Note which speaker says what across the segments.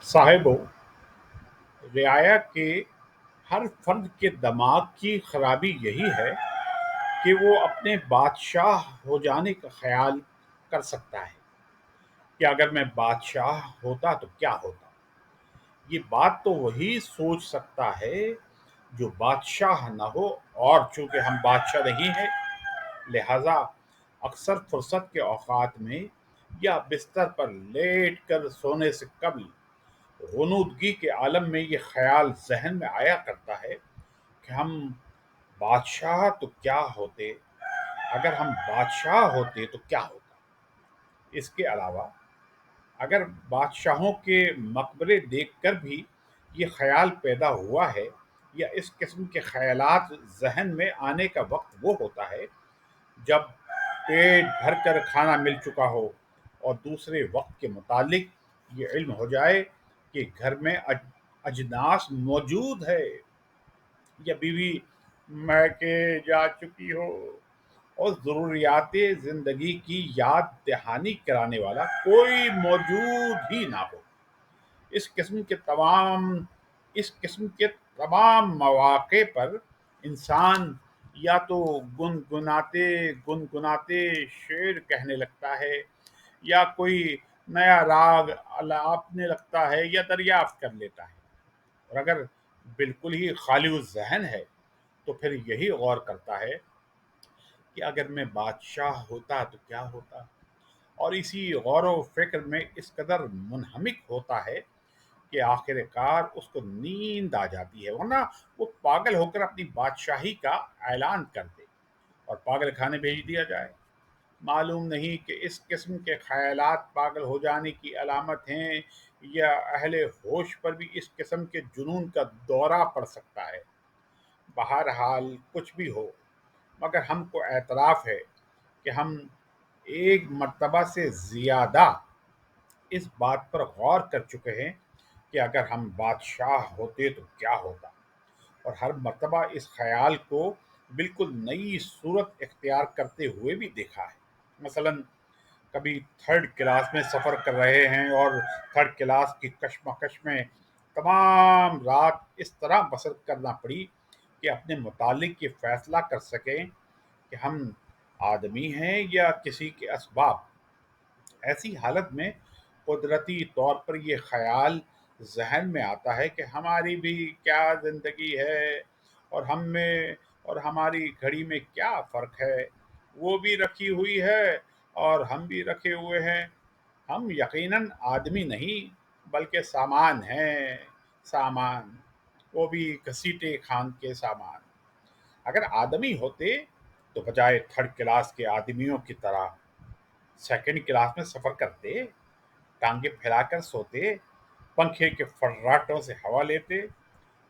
Speaker 1: साहिबो, रियाया के हर फर्द के दिमाग की खराबी यही है कि वो अपने बादशाह हो जाने का ख्याल कर सकता है कि अगर मैं बादशाह होता तो क्या होता। ये बात तो वही सोच सकता है जो बादशाह ना हो, और चूंकि हम बादशाह नहीं हैं, लिहाजा अक्सर फुर्सत के औकात में या बिस्तर पर लेट कर सोने से कबल ग़ुनूदगी के आलम में ये ख्याल जहन में आया करता है कि हम बादशाह तो क्या होते, अगर हम बादशाह होते तो क्या होता। इसके अलावा अगर बादशाहों के मकबरे देखकर भी ये ख्याल पैदा हुआ है, या इस किस्म के ख्यालात जहन में आने का वक्त वो होता है जब पेट भर कर खाना मिल चुका हो और दूसरे वक्त के मुतालिक ये इल्म हो जाए कि घर में अजनास मौजूद है, या बीवी मैके जा चुकी हो और ज़रूरियात ज़िंदगी की याद दहानी कराने वाला कोई मौजूद ही ना हो। इस किस्म के तमाम इस किस्म के तमाम मौके पर इंसान या तो गुनगुनाते गुनगुनाते शेर कहने लगता है, या कोई नया राग अलापने लगता है, या दरियाफ्त कर लेता है। और अगर बिल्कुल ही खाली जहन है तो फिर यही गौर करता है कि अगर मैं बादशाह होता तो क्या होता, और इसी गौर व फिक्र में इस कदर मुनहमिक होता है कि आखिरकार उसको नींद आ जाती है, वरना वो पागल होकर अपनी बादशाही का ऐलान कर दे और पागल खाने भेज दिया जाए। मालूम नहीं कि इस किस्म के ख्यालात पागल हो जाने की अलामत हैं, या अहले होश पर भी इस किस्म के जुनून का दौरा पड़ सकता है। बहरहाल कुछ भी हो, मगर हमको एतराफ़ है कि हम एक मर्तबा से ज़्यादा इस बात पर गौर कर चुके हैं कि अगर हम बादशाह होते तो क्या होता, और हर मर्तबा इस ख्याल को बिल्कुल नई सूरत इख्तियार करते हुए भी देखा है। मसलन कभी थर्ड क्लास में सफ़र कर रहे हैं और थर्ड क्लास की कशमकश में तमाम रात इस तरह बसर करना पड़ी कि अपने मुतालिक ये फ़ैसला कर सकें कि हम आदमी हैं या किसी के असबाब। ऐसी हालत में कुदरती तौर पर ये ख्याल जहन में आता है कि हमारी भी क्या ज़िंदगी है, और हम में और हमारी घड़ी में क्या फ़र्क है। वो भी रखी हुई है और हम भी रखे हुए हैं। हम यकीनन आदमी नहीं बल्कि सामान हैं, सामान, वो भी घसीटे खान के सामान। अगर आदमी होते तो बजाय थर्ड क्लास के आदमियों की तरह सेकंड क्लास में सफ़र करते, टांगे फैलाकर सोते, पंखे के फर्राटों से हवा लेते,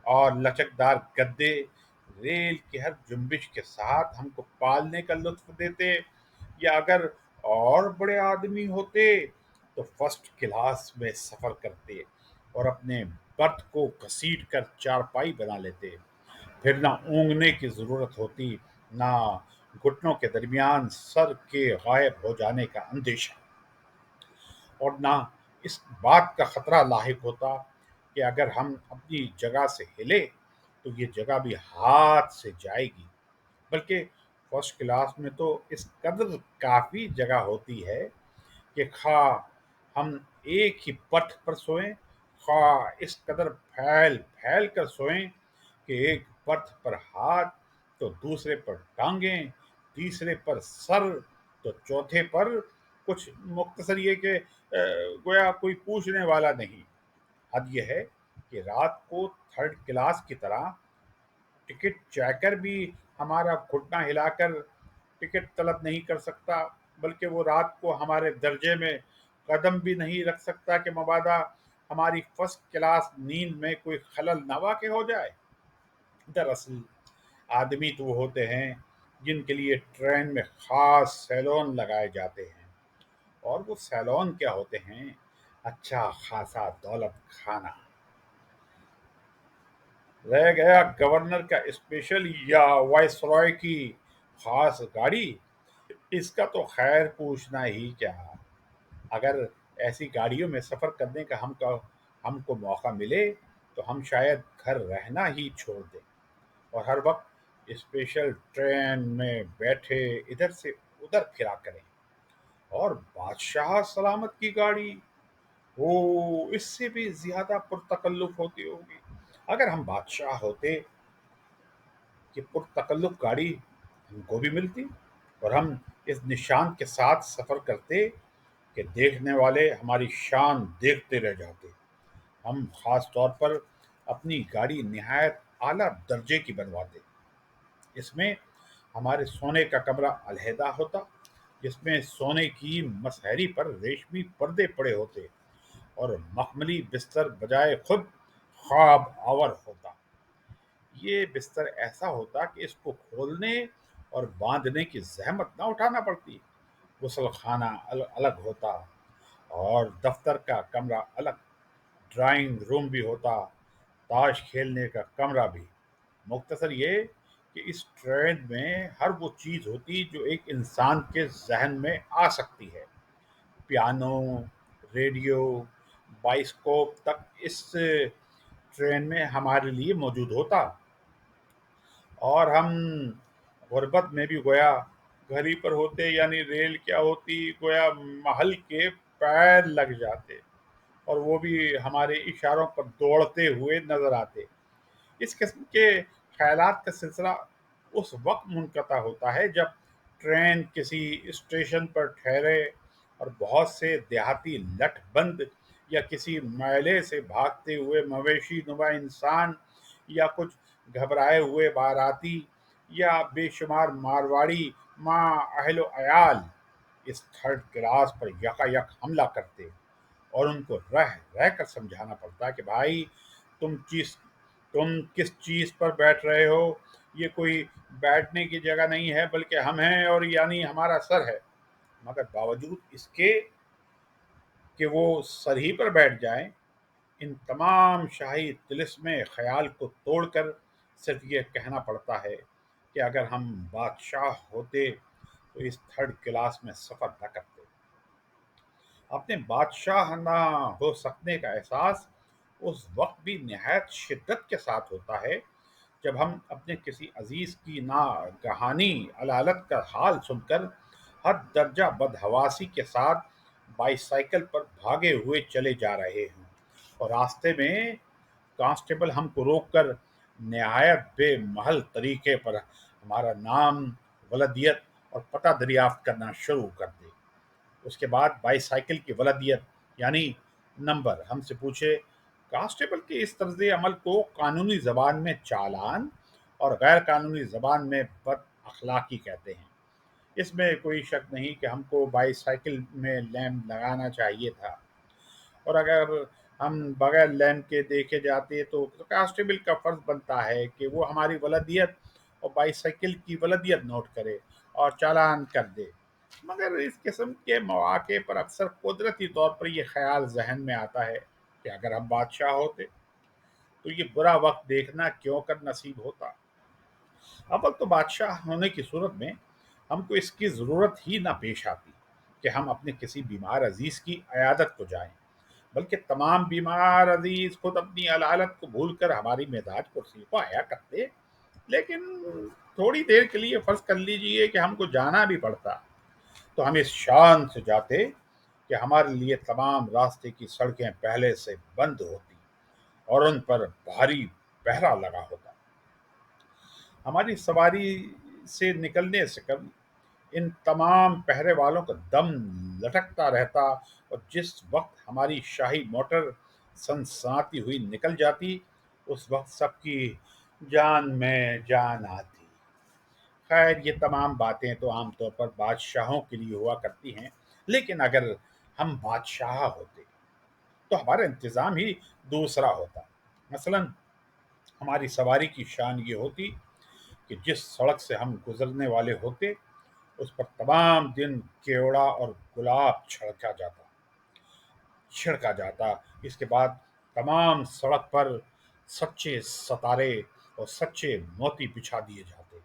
Speaker 1: और लचकदार गद्दे रेल की हर जुम्बिश के साथ हमको पालने का लुत्फ देते। या अगर और बड़े आदमी होते तो फर्स्ट क्लास में सफ़र करते और अपने बर्थ को घसीट कर चारपाई बना लेते। फिर ना ऊँघने की ज़रूरत होती, ना घुटनों के दरमियान सर के गायब हो जाने का अंदेशा, और ना इस बात का खतरा लाहिक होता कि अगर हम अपनी जगह से हिले तो ये जगह भी हाथ से जाएगी। बल्कि फर्स्ट क्लास में तो इस कदर काफ़ी जगह होती है कि खा हम एक ही पथ पर सोएं, खा इस कदर फैल फैल कर सोएं कि एक पथ पर हाथ तो दूसरे पर टांगें, तीसरे पर सर तो चौथे पर कुछ मुख्तसर ये कि गोया कोई पूछने वाला नहीं। हद यह है कि रात को थर्ड क्लास की तरह टिकट चेकर भी हमारा घुटना हिलाकर टिकट तलब नहीं कर सकता, बल्कि वो रात को हमारे दर्जे में कदम भी नहीं रख सकता कि मबादा हमारी फर्स्ट क्लास नींद में कोई खलल न वाक़ हो जाए। दरअसल आदमी तो वो होते हैं जिनके लिए ट्रेन में ख़ास सैलून लगाए जाते हैं, और वो सैलून क्या होते हैं, अच्छा खासा दौलत खाना। रह गया गवर्नर का स्पेशल या वायसरॉय की खास गाड़ी, इसका तो खैर पूछना ही क्या। अगर ऐसी गाड़ियों में सफ़र करने का हमको ہم کو موقع ملے تو ہم شاید گھر رہنا ہی چھوڑ دیں اور ہر وقت اسپیشل ٹرین میں بیٹھے ادھر سے ادھر پھرا کریں۔ اور بادشاہ سلامت کی گاڑی، وہ اس سے بھی زیادہ پرتکلف ہوتی ہوگی۔ اگر ہم بادشاہ ہوتے کہ پرتکلف گاڑی ہم کو بھی ملتی اور ہم اس نشان کے ساتھ سفر کرتے کہ دیکھنے والے ہماری شان دیکھتے رہ جاتے۔ ہم خاص طور پر اپنی گاڑی نہایت اعلیٰ درجے کی بنواتے۔ اس میں ہمارے سونے کا کمرہ علیحدہ ہوتا، جس میں سونے کی مسہری پر ریشمی پردے پڑے ہوتے اور مخملی بستر بجائے خود خواب آور ہوتا۔ یہ بستر ایسا ہوتا کہ اس کو کھولنے اور باندھنے کی زحمت نہ اٹھانا پڑتی۔ غسل خانہ الگ ہوتا اور دفتر کا کمرہ الگ، ڈرائنگ روم بھی ہوتا، تاش کھیلنے کا کمرہ بھی۔ مختصر یہ کہ اس ٹرین میں ہر وہ چیز ہوتی جو ایک انسان کے ذہن میں آ سکتی ہے۔ پیانو، ریڈیو، بائسکوپ تک اس ٹرین میں ہمارے لیے موجود ہوتا۔ اور ہم غربت میں بھی گویا گھر ہی پر ہوتے، یعنی ریل کیا ہوتی گویا محل کے پیر لگ جاتے اور وہ بھی ہمارے اشاروں پر دوڑتے ہوئے نظر آتے۔ اس قسم کے خیالات کا سلسلہ اس وقت منقطع ہوتا ہے جب ٹرین کسی اسٹیشن پر ٹھہرے اور بہت سے دیہاتی لٹھ بند یا کسی میلے سے بھاگتے ہوئے مویشی نما انسان یا کچھ گھبرائے ہوئے باراتی یا بے شمار مارواڑی ماں اہل و عیال اس تھرڈ کلاس پر یکا حملہ کرتے اور ان کو رہ رہ کر سمجھانا پڑتا کہ بھائی تم چیز تم کس چیز پر بیٹھ رہے ہو، یہ کوئی بیٹھنے کی جگہ نہیں ہے بلکہ ہم ہیں اور یعنی ہمارا سر ہے۔ مگر باوجود اس کے کہ وہ سر ہی پر بیٹھ جائیں، ان تمام شاہی طلسم خیال کو توڑ کر صرف یہ کہنا پڑتا ہے کہ اگر ہم بادشاہ ہوتے تو اس تھرڈ کلاس میں سفر نہ کرتے۔ اپنے بادشاہ نہ ہو سکنے کا احساس اس وقت بھی نہایت شدت کے ساتھ ہوتا ہے جب ہم اپنے کسی عزیز کی ناگہانی علالت کا حال سن کر حد درجہ بدحواسی کے ساتھ بائی سائیکل پر بھاگے ہوئے چلے جا رہے ہوں اور راستے میں کانسٹیبل ہم کو روک کر نہایت بے محل طریقے پر ہمارا نام، ولدیت اور پتہ دریافت کرنا شروع کر دے۔ اس کے بعد بائی سائیکل کی ولدیت یعنی نمبر ہم سے پوچھے۔ کانسٹیبل کے اس طرز عمل کو قانونی زبان میں چالان اور غیر قانونی زبان میں بد اخلاقی کہتے ہیں۔ اس میں کوئی شک نہیں کہ ہم کو بائی سائیکل میں لیمپ لگانا چاہیے تھا، اور اگر ہم بغیر لیمپ کے دیکھے جاتے تو کانسٹیبل کا فرض بنتا ہے کہ وہ ہماری ولدیت اور بائی سائیکل کی ولدیت نوٹ کرے اور چالان کر دے۔ مگر اس قسم کے مواقع پر اکثر قدرتی طور پر یہ خیال ذہن میں آتا ہے کہ اگر ہم بادشاہ ہوتے تو یہ برا وقت دیکھنا کیوں کر نصیب ہوتا۔ اول تو بادشاہ ہونے کی صورت میں ہم کو اس کی ضرورت ہی نہ پیش آتی کہ ہم اپنے کسی بیمار عزیز کی عیادت کو جائیں، بلکہ تمام بیمار عزیز خود اپنی علالت کو بھول کر ہماری معراج کرسی کو آیا کرتے۔ لیکن تھوڑی دیر کے لیے فرض کر لیجئے کہ ہم کو جانا بھی پڑتا تو ہم اس شان سے جاتے کہ ہمارے لیے تمام راستے کی سڑکیں پہلے سے بند ہوتی اور ان پر بھاری پہرا لگا ہوتا۔ ہماری سواری سے نکلنے سے قبل ان تمام پہرے والوں کا دم لٹکتا رہتا اور جس وقت ہماری شاہی موٹر سنسناتی ہوئی نکل جاتی اس وقت سب کی جان میں جان آتی۔ خیر یہ تمام باتیں تو عام طور پر بادشاہوں کے لیے ہوا کرتی ہیں، لیکن اگر ہم بادشاہ ہوتے تو ہمارا انتظام ہی دوسرا ہوتا۔ مثلا ہماری سواری کی شان یہ ہوتی کہ جس سڑک سے ہم گزرنے والے ہوتے اس پر تمام دن کیوڑا اور گلاب چھڑکا جاتا۔ اس کے بعد تمام سڑک پر سچے ستارے اور سچے موتی بچھا دیے جاتے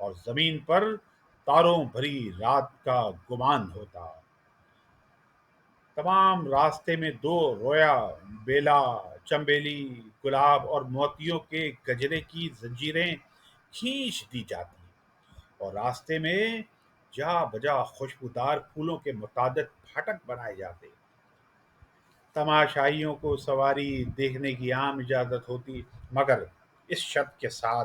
Speaker 1: اور زمین پر تاروں بھری رات کا گمان ہوتا۔ तमाम रास्ते में दो रोया, बेला, चंबेली, गुलाब और मोतियों के गजरे की जंजीरें खींच दी जाती और रास्ते में जा बजा खुशबूदार फूलों के मुताबिक फाटक बनाए जाते। तमाशाइयों को सवारी देखने की आम इजाज़त होती, मगर इस शर्त के साथ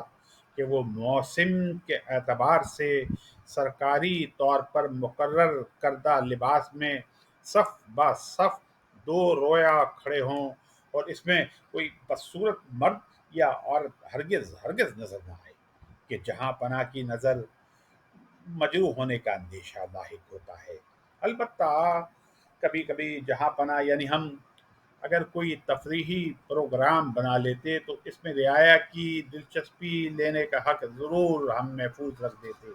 Speaker 1: कि वो मौसम के एतबार से सरकारी तौर पर मुकर्रर करदा लिबास में सफ़ ब सफ़ दो रोया खड़े हों और इसमें कोई बदसूरत मर्द या औरत हरगिज़ हरगिज़ नज़र न आए कि जहाँ पनाह की नज़र मजरूह होने का अंदेशा लाहिक होता है। अलबत्ता कभी कभी जहाँ पनाह यानी हम अगर कोई तफरीही प्रोग्राम बना लेते तो इसमें रियाया की दिलचस्पी लेने का हक ज़रूर हम महफूज रख देते।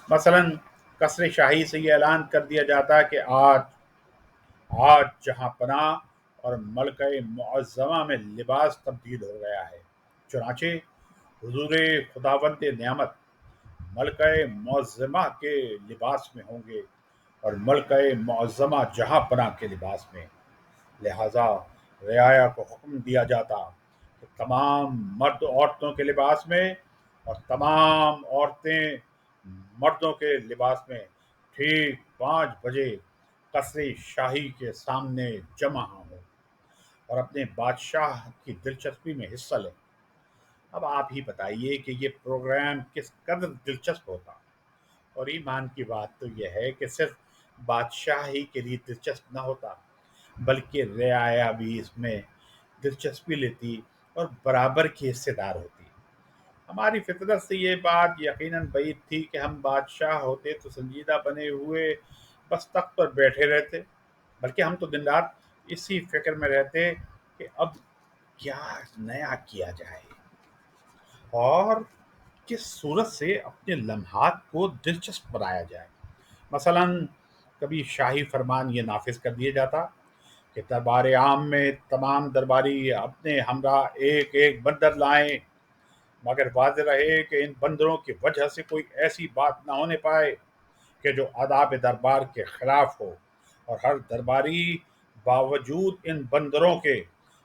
Speaker 1: मसलन कसर शाही से ये ऐलान कर दिया जाता कि आज आज जहाँ पनाह और मलका मुअज़्ज़मा में लिबास तब्दील हो गया है, चुनाचे हुजूर खुदावंद नियामत मलका मुअज़्ज़मा के लिबास में होंगे और मलका मुअज़्ज़मा जहाँ पनाह के लिबास में। लिहाजा रियाया को हुक्म दिया जाता कि तमाम मर्द औरतों के लिबास में और तमाम औरतें मर्दों के लिबास में ठीक 5 बजे कसरे शाही के सामने जमा हों और अपने बादशाह की दिलचस्पी में हिस्सा लें। अब आप ही बताइए कि ये प्रोग्राम किस कदर दिलचस्प होता। और ईमान की बात तो यह है कि सिर्फ बादशाह ही के लिए दिलचस्प न होता, बल्कि रियाया भी इसमें दिलचस्पी लेती और बराबर की हिस्सेदार होती। हमारी फितरत से ये बात यकीनन बैद थी कि हम बादशाह होते तो संजीदा बने हुए बस तख्त पर बैठे रहते, बल्कि हम तो दिन रात इसी फिक्र में रहते कि अब क्या नया किया जाए और किस सूरत से अपने लम्हात को दिलचस्प बनाया जाए। मसलन कभी शाही फरमान ये नाफिज कर दिया जाता कि दरबार आम में तमाम दरबारी अपने हमरा एक एक बंदर लाएं, मगर वाज़ रहे कि इन बंदरों की वजह से कोई ऐसी बात ना होने पाए कि जो आदाब दरबार के खिलाफ हो और हर दरबारी बावजूद इन बंदरों के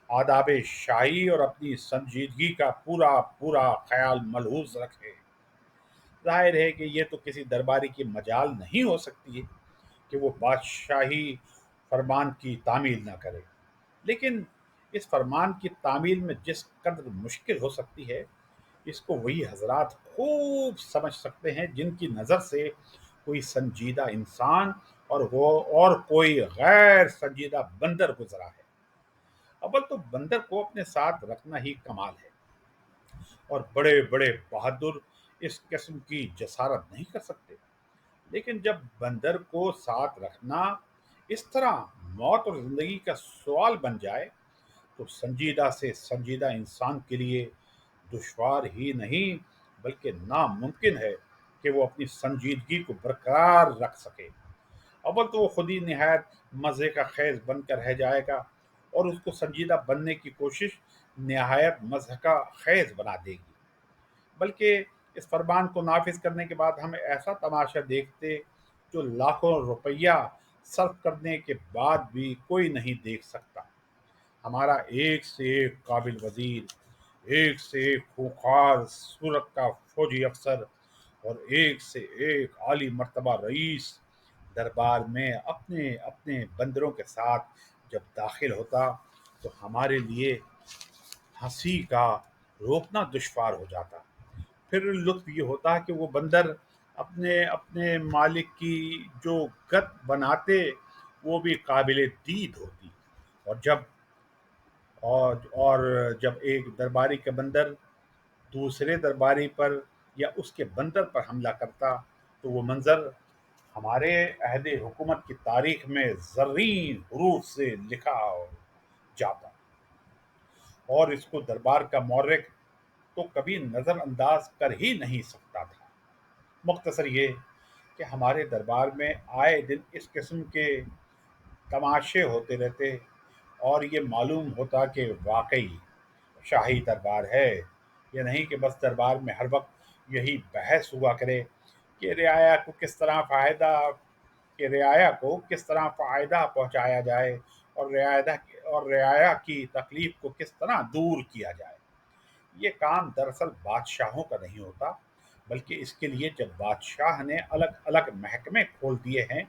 Speaker 1: आदाब शाही और अपनी संजीदगी का पूरा पूरा ख्याल मलहूज रखे। ज़ाहिर है कि ये तो किसी दरबारी की मजाल नहीं हो सकती है कि वो बादशाही फरमान की तामील ना करे, लेकिन इस फरमान की तामील में जिस कदर मुश्किल हो सकती है, इसको वही हजरात खूब समझ सकते हैं जिनकी नज़र से कोई संजीदा इंसान और कोई गैर संजीदा बंदर गुजरा है। अव्वल तो बंदर को अपने साथ रखना ही कमाल है और बड़े बड़े बहादुर इस किस्म की जसारत नहीं कर सकते, लेकिन जब बंदर को साथ रखना इस तरह मौत और जिंदगी का सवाल बन जाए तो संजीदा से संजीदा इंसान के लिए दुश्वार ही नहीं बल्कि नामुमकिन है कि वो अपनी संजीदगी को बरकरार रख सके। अव्वल तो वो खुद ही निहायत मज़े का खेज बनकर रह जाएगा और उसको संजीदा बनने की कोशिश निहायत मज़े का खेज बना देगी। बल्कि इस फरमान को नाफिज करने के बाद हम ऐसा तमाशा देखते जो लाखों रुपया सर्फ करने के बाद भी कोई नहीं देख सकता। हमारा एक से एक काबिल वजीर, एक से एक खूंखार सूरत का फौजी अफसर और एक से एक आली मर्तबा रईस दरबार में अपने अपने बंदरों के साथ जब दाखिल होता तो हमारे लिए हंसी का रोकना दुश्वार हो जाता। फिर लुत्फ ये होता कि वो बंदर अपने अपने मालिक की जो गत बनाते वो भी काबिल दीद होती। और जब एक दरबारी का बंदर दूसरे दरबारी पर या उसके बंदर पर हमला करता तो वो मंजर हमारे अहद हुकूमत की तारीख में ज़र्रीन हरूफ से लिखा जाता और इसको दरबार का मौरख तो कभी नज़रअंदाज कर ही नहीं सकता था। मुख्तसर ये कि हमारे दरबार में आए दिन इस किस्म के तमाशे होते रहते और ये मालूम होता कि वाकई शाही दरबार है। ये नहीं कि बस दरबार में हर वक्त यही बहस हुआ करे कि रियाया को किस तरह फ़ायदा کہ رعایا کو کس طرح فائدہ پہنچایا جائے اور رعایا کی تکلیف کو کس طرح دور کیا جائے۔ یہ کام دراصل بادشاہوں کا نہیں ہوتا، بلکہ اس کے لیے جب بادشاہ نے الگ الگ محکمے کھول دیے ہیں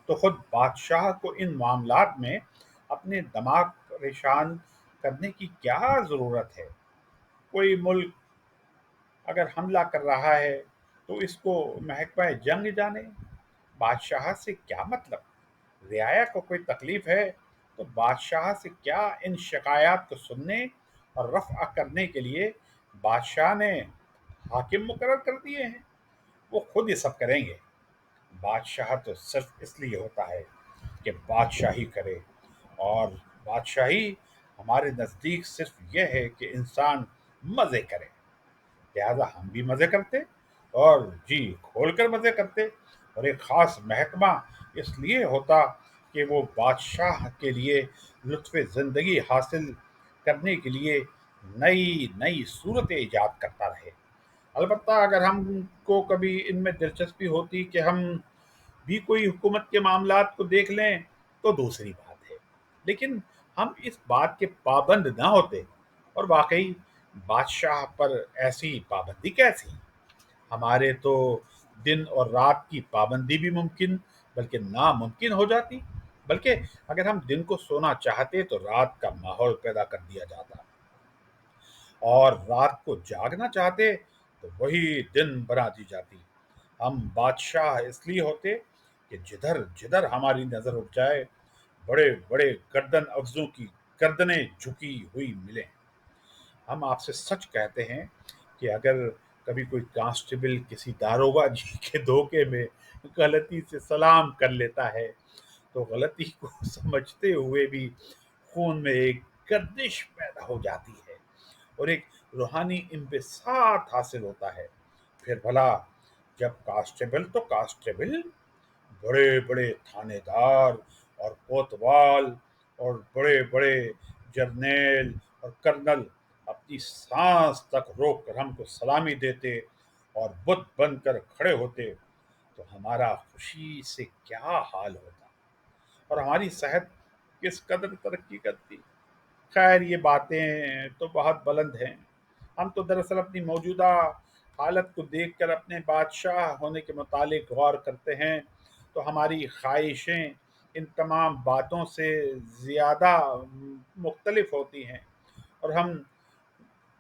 Speaker 1: تو خود بادشاہ کو ان معاملات میں اپنے دماغ پریشان کرنے کی کیا ضرورت ہے؟ کوئی ملک اگر حملہ کر رہا ہے تو اس کو محکمہ جنگ جانے، بادشاہ سے کیا مطلب؟ رعایا کو کوئی تکلیف ہے تو بادشاہ سے کیا؟ ان شکایات کو سننے اور رفع کرنے کے لیے بادشاہ نے حاکم مقرر کر دیے ہیں، وہ خود یہ سب کریں گے۔ بادشاہ تو صرف اس لیے ہوتا ہے کہ بادشاہی کرے، اور بادشاہی ہمارے نزدیک صرف یہ ہے کہ انسان مزے کرے، لہذا ہم بھی مزے کرتے اور جی کھول کر مزے کرتے۔ اور ایک خاص محکمہ اس لیے ہوتا کہ وہ بادشاہ کے لیے لطف زندگی حاصل کرنے کے لیے نئی نئی صورتیں ایجاد کرتا رہے۔ البتہ اگر ہم کو کبھی ان میں دلچسپی ہوتی کہ ہم بھی کوئی حکومت کے معاملات کو دیکھ لیں تو دوسری بات ہے، لیکن ہم اس بات کے پابند نہ ہوتے۔ اور واقعی بادشاہ پر ایسی پابندی کیسی؟ ہمارے تو دن اور رات کی پابندی بھی ممکن بلکہ ناممکن ہو جاتی، بلکہ اگر ہم دن کو سونا چاہتے تو رات کا ماحول پیدا کر دیا جاتا، اور رات کو جاگنا چاہتے تو وہی دن بنا دی جاتی۔ ہم بادشاہ اس لیے ہوتے کہ جدھر جدھر ہماری نظر اٹھ جائے بڑے بڑے گردن افزوں کی گردنیں جھکی ہوئی ملیں۔ ہم آپ سے سچ کہتے ہیں کہ اگر کبھی کوئی کانسٹیبل کسی داروغہ جی کے دھوکے میں غلطی سے سلام کر لیتا ہے تو غلطی کو سمجھتے ہوئے بھی خون میں ایک گردش پیدا ہو جاتی ہے اور ایک روحانی انبساط حاصل ہوتا ہے۔ پھر بھلا جب کانسٹیبل تو کانسٹیبل، بڑے بڑے تھانے دار اور کوتوال اور بڑے بڑے جرنیل اور کرنل اپنی سانس تک روک کر ہم کو سلامی دیتے اور بت بن کر کھڑے ہوتے تو ہمارا خوشی سے کیا حال ہوتا، اور ہماری صحت کس قدر ترقی کرتی۔ خیر یہ باتیں تو بہت بلند ہیں، ہم تو دراصل اپنی موجودہ حالت کو دیکھ کر اپنے بادشاہ ہونے کے متعلق غور کرتے ہیں تو ہماری خواہشیں ان تمام باتوں سے زیادہ مختلف ہوتی ہیں، اور ہم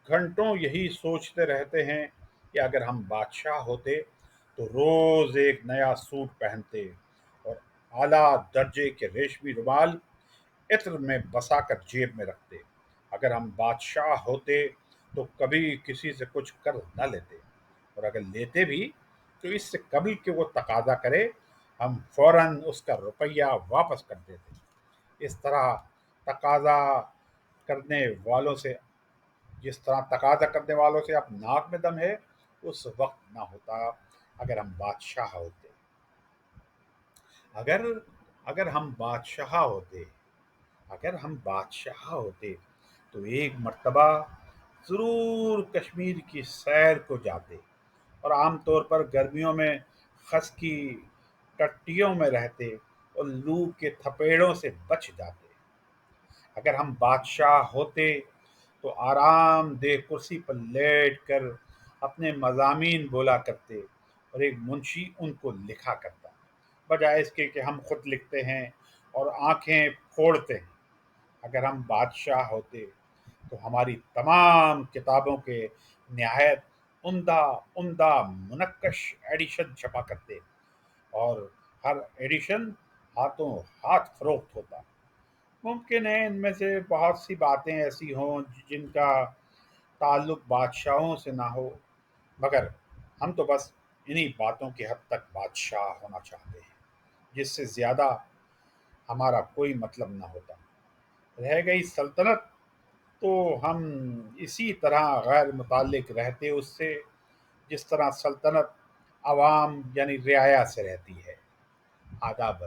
Speaker 1: گھنٹوں یہی سوچتے رہتے ہیں کہ اگر ہم بادشاہ ہوتے تو روز ایک نیا سوٹ پہنتے اور اعلیٰ درجے کے ریشمی رومال عطر میں بسا کر جیب میں رکھتے۔ اگر ہم بادشاہ ہوتے تو کبھی کسی سے کچھ قرض نہ لیتے، اور اگر لیتے بھی تو اس سے قبل کہ وہ تقاضا کرے ہم فوراً اس کا روپیہ واپس کر دیتے۔ اس طرح تقاضا کرنے والوں سے جس طرح تقاضا کرنے والوں سے اب ناک میں دم ہے اس وقت نہ ہوتا اگر ہم بادشاہ ہوتے۔ اگر اگر ہم بادشاہ ہوتے اگر ہم بادشاہ ہوتے تو ایک مرتبہ ضرور کشمیر کی سیر کو جاتے اور عام طور پر گرمیوں میں خس کی ٹٹیوں میں رہتے اور لو کے تھپیڑوں سے بچ جاتے۔ اگر ہم بادشاہ ہوتے تو آرام دہ کرسی پر لیٹ کر اپنے مضامین بولا کرتے اور ایک منشی ان کو لکھا کرتا، بجائے اس کے کہ ہم خود لکھتے ہیں اور آنکھیں پھوڑتے ہیں۔ اگر ہم بادشاہ ہوتے تو ہماری تمام کتابوں کے نہایت عمدہ عمدہ منقش ایڈیشن چھپا کرتے، اور ہر ایڈیشن ہاتھوں ہاتھ فروخت ہوتا۔ ممکن ہے ان میں سے بہت سی باتیں ایسی ہوں جن کا تعلق بادشاہوں سے نہ ہو، مگر ہم تو بس انہی باتوں کی حد تک بادشاہ ہونا چاہتے ہیں جس سے زیادہ ہمارا کوئی مطلب نہ ہوتا۔ رہ گئی سلطنت تو ہم اسی طرح غیر متعلق رہتے اس سے جس طرح سلطنت عوام یعنی رعایا سے رہتی ہے۔ آداب۔